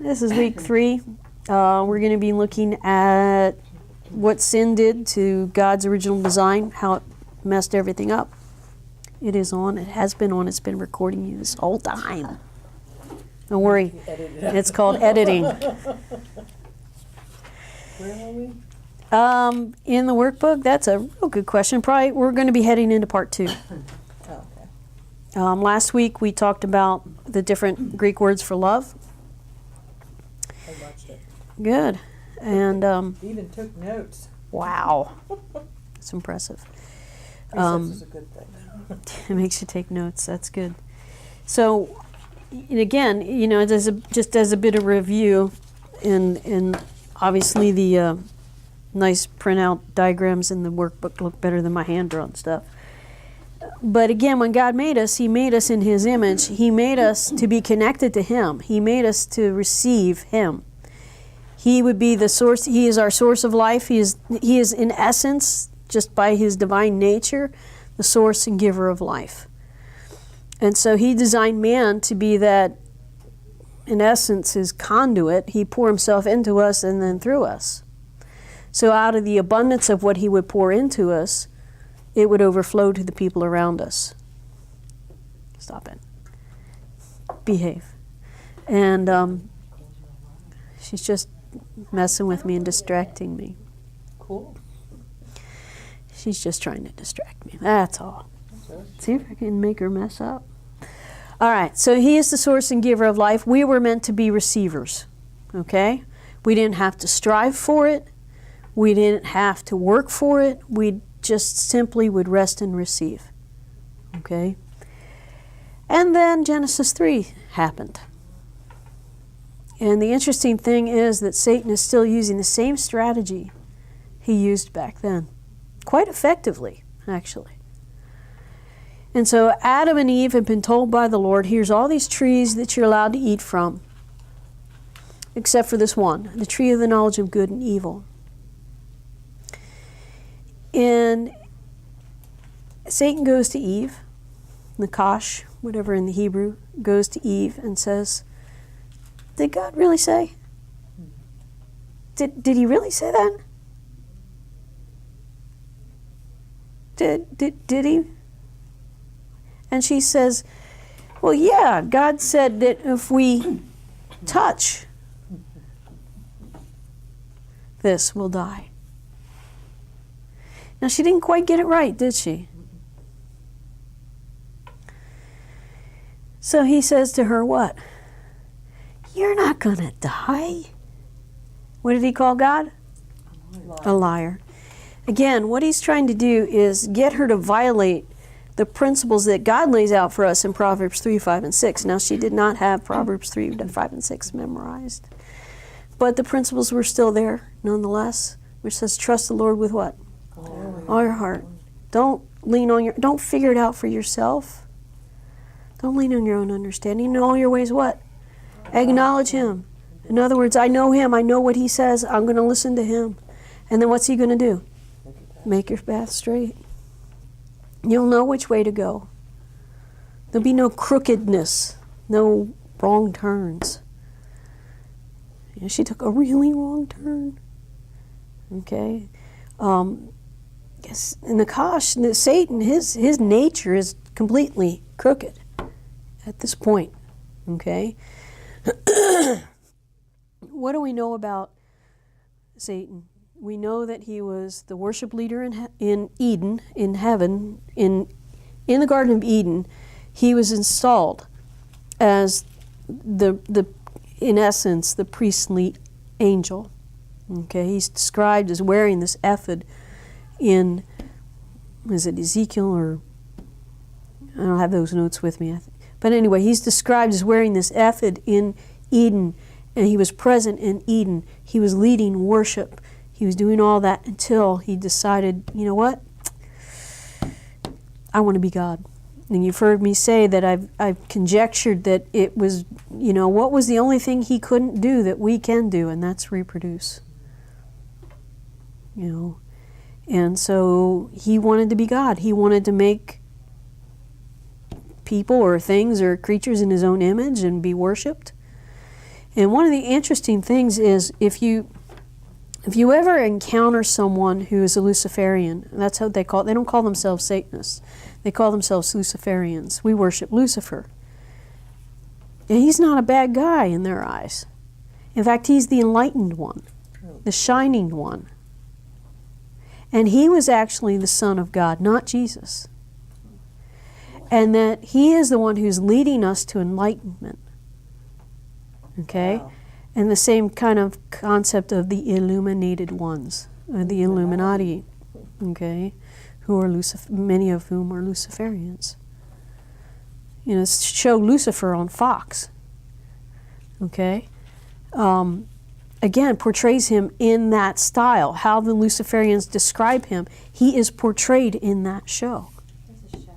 This is week 3. We're going to be looking at what sin did to God's original design, how it messed everything up. It is on. It has been on. It's been recording you this whole time. Don't worry. It's called editing. Where are we? In the workbook, that's a real good question. Probably we're going to be heading into part 2. Oh, okay. Last week we talked about the different Greek words for love. I watched it. Good. And Even took notes. wow, it's impressive. Research is a good thing. It makes you take notes. That's good. So, and again, you know, just as a bit of review, and obviously the nice printout diagrams in the workbook look better than my hand-drawn stuff. But again, when God made us, He made us in His image. He made us to be connected to Him. He made us to receive Him. He would be the source. He is our source of life. He is in essence, just by His divine nature, the source and giver of life. And so He designed man to be that, in essence, His conduit. He poured Himself into us and then through us. So out of the abundance of what He would pour into us, it would overflow to the people around us. Stop it. Behave. And she's just messing with me and distracting me. Cool. She's just trying to distract me. That's all. See if I can make her mess up. All right, so He is the source and giver of life. We were meant to be receivers, okay? We didn't have to strive for it. We didn't have to work for it. We just simply would rest and receive, okay? And then Genesis 3 happened. And the interesting thing is that Satan is still using the same strategy he used back then. Quite effectively, actually. And so Adam and Eve have been told by the Lord, here's all these trees that you're allowed to eat from, except for this one, the tree of the knowledge of good and evil. And Satan goes to Eve, Nakash, whatever in the Hebrew, goes to Eve and says, did God really say? Did He really say that? Did He? And she says, well, yeah, God said that if we touch this, we'll die. Now, she didn't quite get it right, did she? So He says to her, what? You're not going to die. What did He call God? A liar. Again, what He's trying to do is get her to violate the principles that God lays out for us in Proverbs 3, 5, and 6. Now, she did not have Proverbs 3, 5, and 6 memorized. But the principles were still there, nonetheless, which says, trust the Lord with what? All your heart. Don't lean on don't figure it out for yourself. Don't lean on your own understanding. In all your ways, what? Acknowledge Him. In other words, I know Him. I know what He says. I'm going to listen to Him. And then what's He going to do? Make your path straight. You'll know which way to go. There'll be no crookedness, no wrong turns. Yeah, she took a really wrong turn. Okay? Yes, in the Satan, his nature is completely crooked at this point. Okay? What do we know about Satan? We know that he was the worship leader in Eden, in heaven, in the Garden of Eden. He was installed as in essence, the priestly angel. Okay, he's described as wearing this ephod in, is it Ezekiel or, I don't have those notes with me. But anyway, he's described as wearing this ephod in Eden, and he was present in Eden. He was leading worship. He was doing all that until he decided, you know what? I want to be God. And you've heard me say that I've conjectured that it was, you know, what was the only thing he couldn't do that we can do, and that's reproduce. You know, and so he wanted to be God. He wanted to make people or things or creatures in his own image and be worshipped. And one of the interesting things is if you ever encounter someone who is a Luciferian, that's how they call it. They don't call themselves Satanists. They call themselves Luciferians. We worship Lucifer. And he's not a bad guy in their eyes. In fact, he's the enlightened one, the shining one. And he was actually the Son of God, not Jesus. And that he is the one who's leading us to enlightenment. Okay? Wow. And the same kind of concept of the illuminated ones, or the Illuminati, okay? Who are many of whom are Luciferians. You know, show Lucifer on Fox, okay? Again, portrays him in that style. How the Luciferians describe him, he is portrayed in that show. There's a show.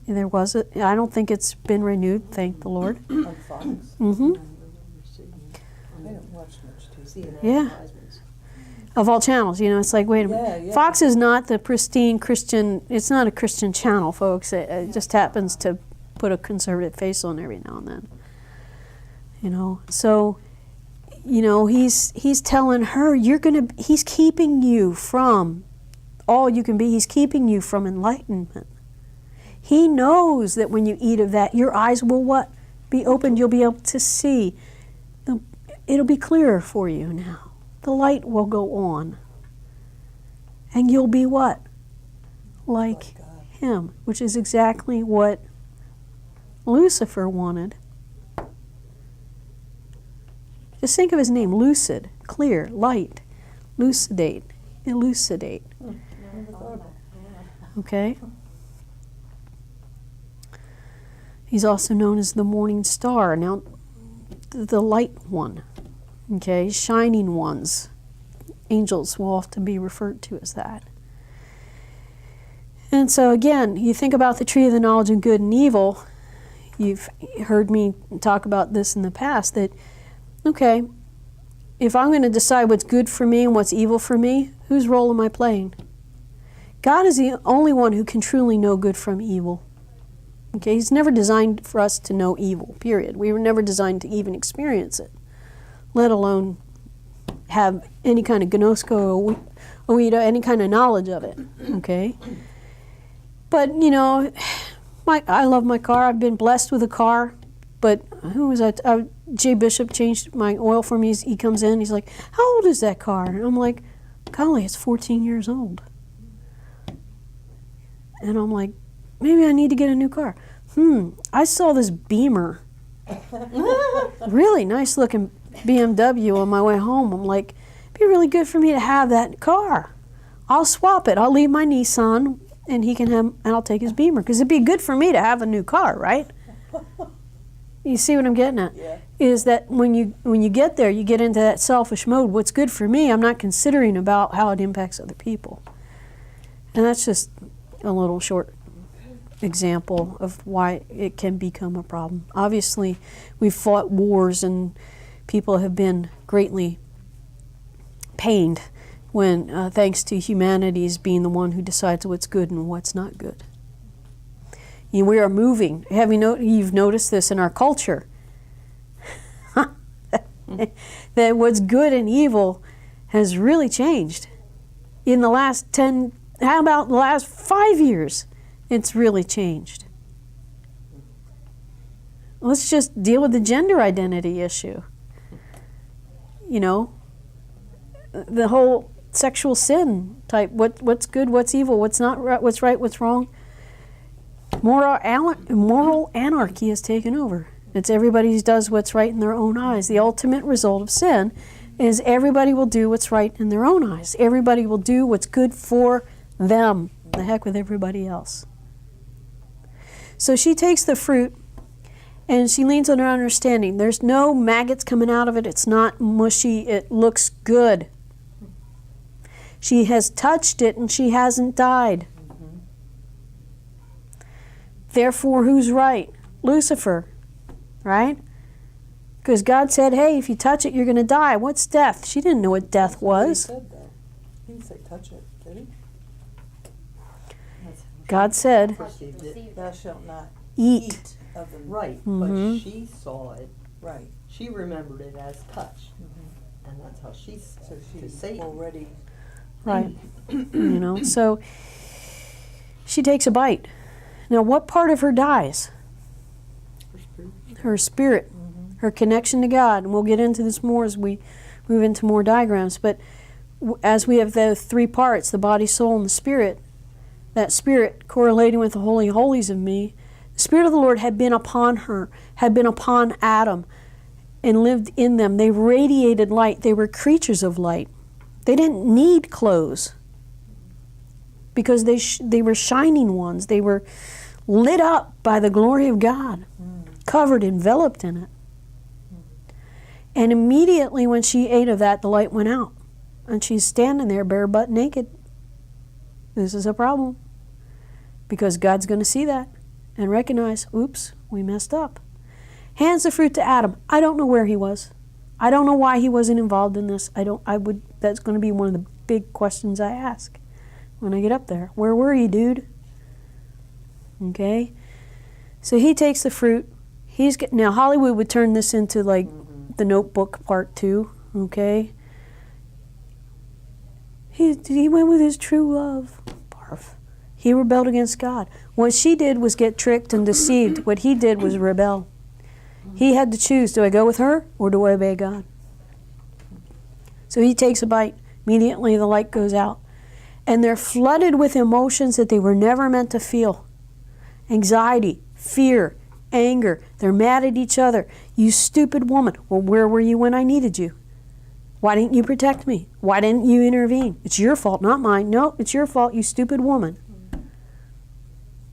There was I don't think it's been renewed, thank the Lord. On Fox. Mm-hmm. I don't watch much TV. Yeah. Of all channels, you know, it's like, wait a minute. Yeah, yeah. Fox is not the pristine Christian, it's not a Christian channel, folks. It just happens to put a conservative face on every now and then. You know, so, you know, he's telling her, he's keeping you from all you can be. He's keeping you from enlightenment. He knows that when you eat of that, your eyes will what? Be opened. You'll be able to see. It'll be clearer for you now. The light will go on. And you'll be what? Like him, which is exactly what Lucifer wanted. Just think of his name, lucid, clear, light, lucidate, elucidate. Okay? He's also known as the morning star. Now, the light one. Okay? Shining ones. Angels will often be referred to as that. And so again, you think about the tree of the knowledge of good and evil. You've heard me talk about this in the past, that, okay, if I'm going to decide what's good for me and what's evil for me, whose role am I playing? God is the only one who can truly know good from evil. Okay, He's never designed for us to know evil, period. We were never designed to even experience it, let alone have any kind of gnosko or any kind of knowledge of it, okay? But, you know, I love my car. I've been blessed with a car, but who was that? Jay Bishop changed my oil for me. He comes in, he's like, how old is that car? And I'm like, golly, it's 14 years old. And I'm like, maybe I need to get a new car. I saw this Beamer. Really nice looking BMW on my way home. I'm like, it'd be really good for me to have that car. I'll swap it. I'll leave my Nissan and he can have, and I'll take his Beamer. Because it'd be good for me to have a new car, right? You see what I'm getting at? Yeah. Is that when you get there, you get into that selfish mode. What's good for me, I'm not considering about how it impacts other people. And that's just a little short example of why it can become a problem. Obviously, we've fought wars and people have been greatly pained when, thanks to humanity's being the one who decides what's good and what's not good. You know, we are moving. You've noticed this in our culture. That what's good and evil has really changed. In the last 10, how about the last 5 years? It's really changed. Let's just deal with the gender identity issue. You know, the whole sexual sin type, what's good, what's evil, what's not right, what's right, what's wrong. Moral anarchy has taken over. It's everybody does what's right in their own eyes. The ultimate result of sin is everybody will do what's right in their own eyes. Everybody will do what's good for them. The heck with everybody else. So she takes the fruit and she leans on her understanding. There's no maggots coming out of it. It's not mushy. It looks good. She has touched it and she hasn't died. Therefore, who's right? Lucifer, right? Because God said, hey, if you touch it, you're going to die. What's death? She didn't know what death was. He said that. He didn't say touch it, did he? God said, Thou shalt not eat. of the Right, Mhm. but she saw it. Right. she remembered it as touch. And that's how she's So to she's Satan. already, Right. You know, so she takes a bite. Now, what part of her dies? Her spirit, her connection to God. And we'll get into this more as we move into more diagrams. But as we have the three parts, the body, soul, and the spirit, that spirit correlating with the holy holies of me, the Spirit of the Lord had been upon her, had been upon Adam, and lived in them. They radiated light. They were creatures of light. They didn't need clothes because they were shining ones. They were lit up by the glory of God, covered, enveloped in it. And immediately when she ate of that, the light went out. And she's standing there bare butt naked. This is a problem. Because God's going to see that and recognize, oops, we messed up. Hands the fruit to Adam. I don't know where he was. I don't know why he wasn't involved in this. That's going to be one of the big questions I ask when I get up there. Where were you, dude? Okay? So he takes the fruit. Now Hollywood would turn this into like the Notebook Part 2, okay? He went with his true love. Barf. He rebelled against God. What she did was get tricked and deceived. What he did was rebel. He had to choose, do I go with her or do I obey God? So he takes a bite. Immediately the light goes out. And they're flooded with emotions that they were never meant to feel. Anxiety, fear, anger. They're mad at each other. You stupid woman. Well, where were you when I needed you? Why didn't you protect me? Why didn't you intervene? It's your fault, not mine. No, it's your fault, you stupid woman.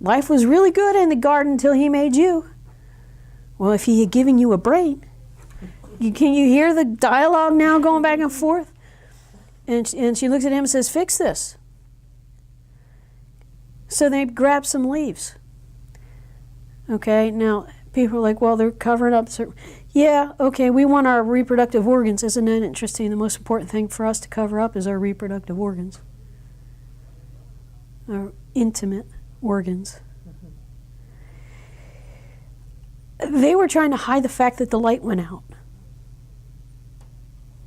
Life was really good in the garden until he made you. Well, if he had given you a brain, can you hear the dialogue now going back and forth? And she looks at him and says, fix this. So they grab some leaves. Okay, now people are like, well, they're covering up. Yeah, okay, we want our reproductive organs. Isn't that interesting? The most important thing for us to cover up is our reproductive organs. Our intimate organs. They were trying to hide the fact that the light went out.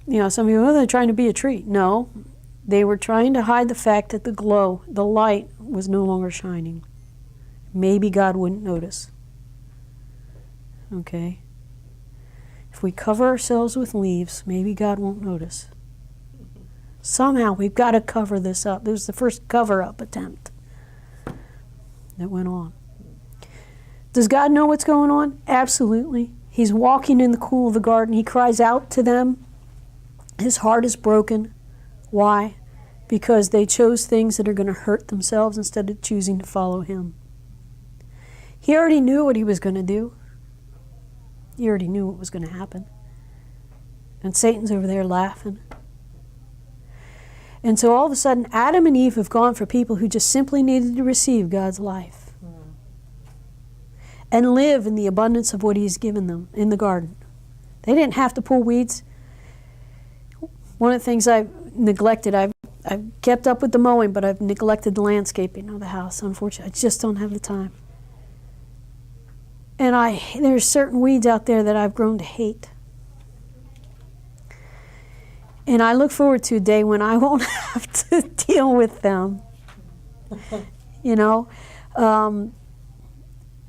You know, some people, oh, they're trying to be a tree. No, they were trying to hide the fact that the glow, the light, was no longer shining. Maybe God wouldn't notice. Okay? If we cover ourselves with leaves, maybe God won't notice. Somehow we've got to cover this up. This was the first cover-up attempt that went on. Does God know what's going on? Absolutely. He's walking in the cool of the garden. He cries out to them. His heart is broken. Why? Because they chose things that are going to hurt themselves instead of choosing to follow him. He already knew what he was going to do. He already knew what was going to happen. And Satan's over there laughing. And so all of a sudden, Adam and Eve have gone for people who just simply needed to receive God's life and live in the abundance of what he's given them in the garden. They didn't have to pull weeds. One of the things I've neglected, I've kept up with the mowing, but I've neglected the landscaping of the house, unfortunately. I just don't have the time. And there's certain weeds out there that I've grown to hate. And I look forward to a day when I won't have to deal with them. You know?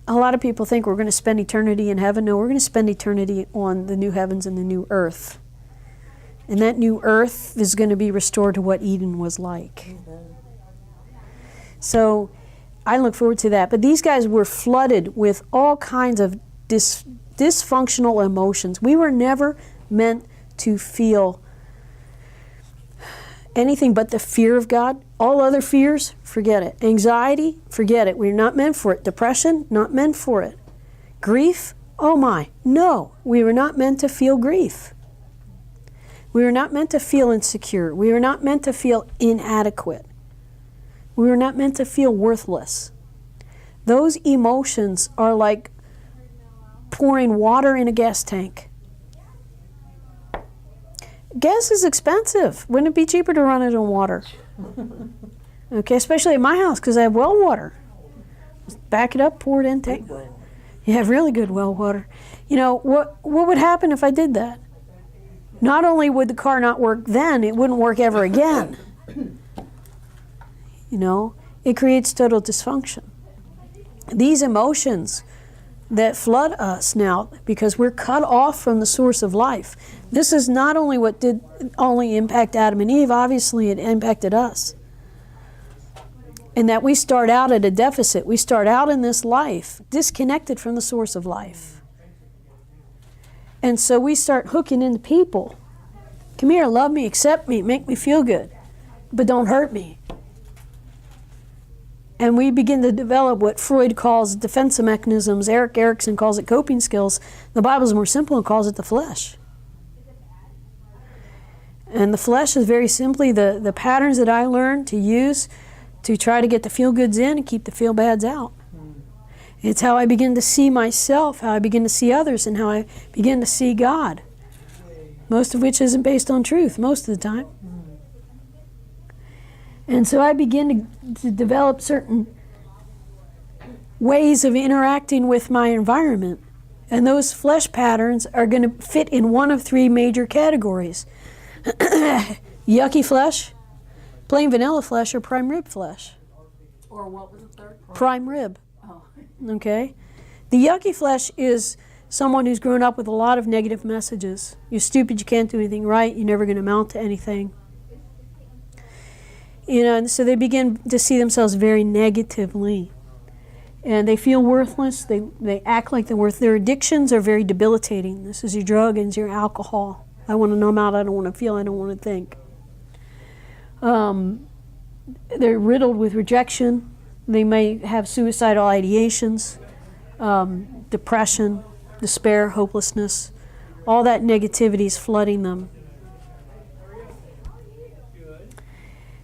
A lot of people think we're going to spend eternity in heaven. No, we're going to spend eternity on the new heavens and the new earth. And that new earth is going to be restored to what Eden was like. So I look forward to that. But these guys were flooded with all kinds of dysfunctional emotions. We were never meant to feel anything but the fear of God. All other fears, forget it. Anxiety, forget it. We're not meant for it. Depression, not meant for it. Grief, oh my, no. We were not meant to feel grief. We were not meant to feel insecure. We were not meant to feel inadequate. We were not meant to feel worthless. Those emotions are like pouring water in a gas tank. Gas is expensive. Wouldn't it be cheaper to run it on water? Okay, especially at my house because I have well water. Just back it up, pour it in, take. You have really good well water. You know, what would happen if I did that? Not only would the car not work then, it wouldn't work ever again. You know, it creates total dysfunction. These emotions that flood us now, because we're cut off from the source of life. This is not only what did only impact Adam and Eve, obviously it impacted us. And that we start out at a deficit. We start out in this life disconnected from the source of life. And so we start hooking into people. Come here, love me, accept me, make me feel good, but don't hurt me. And we begin to develop what Freud calls defensive mechanisms. Erik Erikson calls it coping skills. The Bible's more simple and calls it the flesh. And the flesh is very simply the patterns that I learned to use to try to get the feel-goods in and keep the feel-bads out. It's how I begin to see myself, how I begin to see others, and how I begin to see God. Most of which isn't based on truth, most of the time. And so I begin to develop certain ways of interacting with my environment. And those flesh patterns are going to fit in one of three major categories. Yucky flesh, plain vanilla flesh, or prime rib flesh. Or what was the third? Prime rib. Oh. Okay? The yucky flesh is someone who's grown up with a lot of negative messages. You're stupid, you can't do anything right, you're never going to amount to anything. You know, and so they begin to see themselves very negatively. And they feel worthless, they act like they're worthless. Their addictions are very debilitating. This is your drug and your alcohol. I want to numb out, I don't want to feel, I don't want to think. They're riddled with rejection. They may have suicidal ideations, depression, despair, hopelessness. All that negativity is flooding them.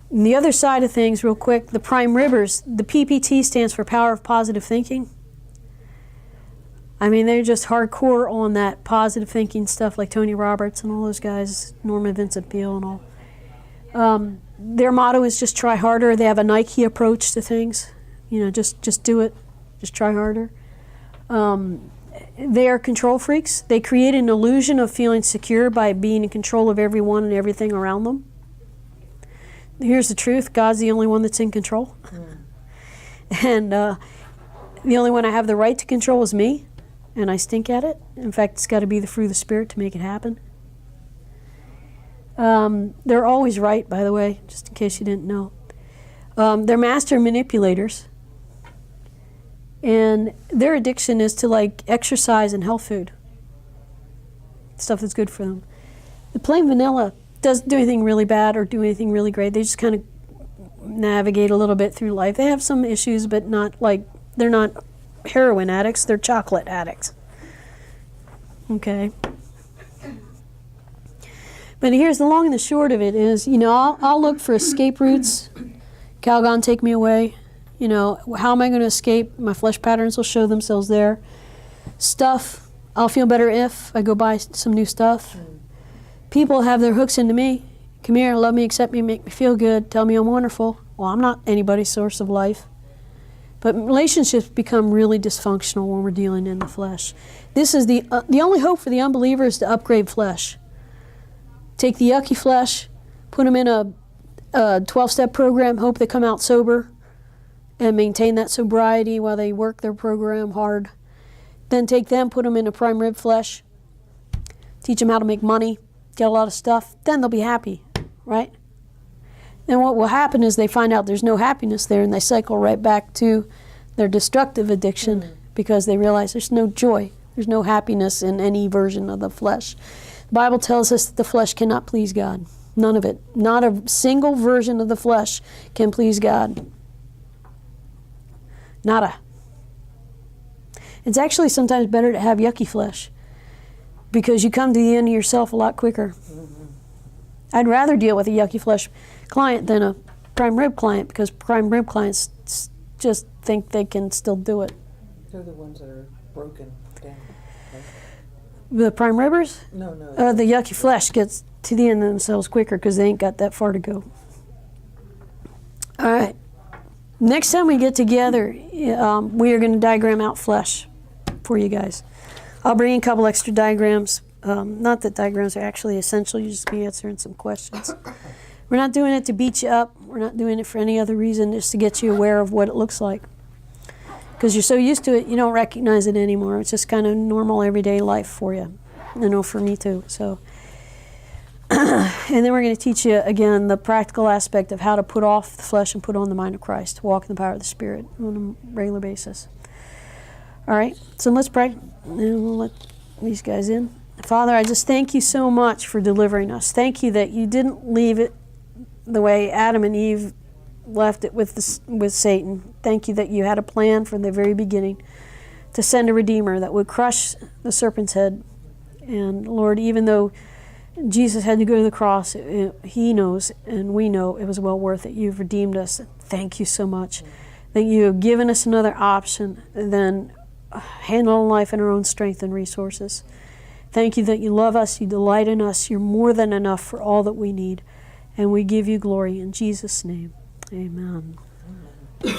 And the other side of things, real quick, the prime ribbers, the PPT stands for Power of Positive Thinking. I mean, they're just hardcore on that positive thinking stuff, like Tony Roberts and all those guys, Norman Vincent Peale and all. Their motto is just try harder. They have a Nike approach to things. You know, just do it. Just try harder. They are control freaks. They create an illusion of feeling secure by being in control of everyone and everything around them. Here's the truth. God's the only one that's in control. And the only one I have the right to control is me. And I stink at it. In fact, it's got to be the fruit of the Spirit to make it happen. They're always right, by the way, just in case you didn't know. They're master manipulators. And their addiction is to like exercise and health food. Stuff that's good for them. The plain vanilla doesn't do anything really bad or do anything really great. They just kind of navigate a little bit through life. They have some issues, but not like, they're not heroin addicts, they're chocolate addicts. Okay. But here's the long and the short of it is, you know, I'll look for escape routes. Calgon, take me away. You know, how am I going to escape? My flesh patterns will show themselves there. Stuff, I'll feel better if I go buy some new stuff. People have their hooks into me. Come here, love me, accept me, make me feel good, tell me I'm wonderful. Well, I'm not anybody's source of life. But relationships become really dysfunctional when we're dealing in the flesh. This is the only hope for the unbeliever is to upgrade flesh. Take the yucky flesh, put them in a 12-step program, hope they come out sober, and maintain that sobriety while they work their program hard. Then take them, put them in a prime rib flesh, teach them how to make money, get a lot of stuff, then they'll be happy, right? Then what will happen is they find out there's no happiness there and they cycle right back to their destructive addiction because they realize there's no joy, there's no happiness in any version of the flesh. The Bible tells us that the flesh cannot please God. None of it. Not a single version of the flesh can please God. Nada. It's actually sometimes better to have yucky flesh because you come to the end of yourself a lot quicker. I'd rather deal with a yucky flesh client than a prime rib client because prime rib clients just think they can still do it. They're the ones that are broken down. Right? The prime ribbers? No. The yucky flesh gets to the end of themselves quicker because they ain't got that far to go. All right. Next time we get together, we are going to diagram out flesh. for you guys. I'll bring in a couple extra diagrams. Not that diagrams are actually essential, you just be answering some questions. We're not doing it to beat you up. We're not doing it for any other reason, just to get you aware of what it looks like. Because you're so used to it, you don't recognize it anymore. It's just kind of normal everyday life for you. I know for me too. So, and then we're going to teach you, again, the practical aspect of how to put off the flesh and put on the mind of Christ, walk in the power of the Spirit on a regular basis. All right, so let's pray, and we'll let these guys in. Father, I just thank you so much for delivering us. Thank you that you didn't leave it the way Adam and Eve left it with Satan. Thank you that you had a plan from the very beginning to send a Redeemer that would crush the serpent's head. And Lord, even though Jesus had to go to the cross, he knows and we know it was well worth it. You've redeemed us. Thank you so much that you have given us another option than handling life in our own strength and resources. Thank you that you love us, you delight in us, you're more than enough for all that we need. And we give you glory in Jesus' name. Amen. Amen.